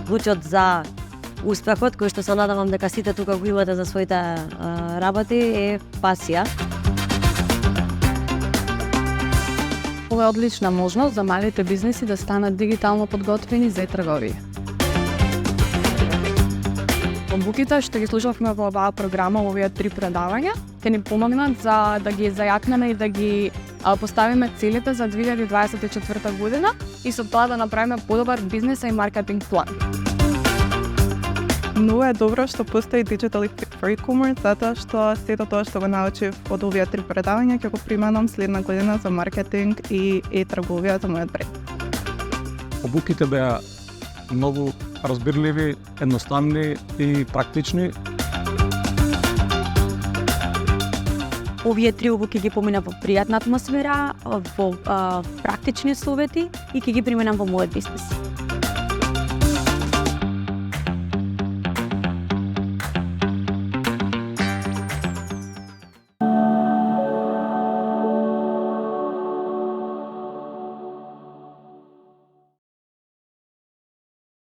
клучот за успехот, кој што се надевам дека сите тука го имате за своите работи, е пасија. Ова е одлична можност за малите бизнеси да станат дигитално подготвени за трговија. Обуките што ги слушавме во оваа програма, овие 3 предавања, ќе ни помогнат за да ги зајакнеме и да ги поставиме целите за 2024 година и со тоа да направиме подобар бизнес и маркетинг план. Многу е добро што постои Digital for E-commerce, затоа што сето тоа што го научив од овие 3 предавања ќе го применам следна година за маркетинг и трговија за мојот бренд. Обуките беа многу разбирливи, едноставни и практични. Овие 3 обуки ги поминав во пријатна атмосфера, во практични совети и ќе ги применам во мојот бизнес.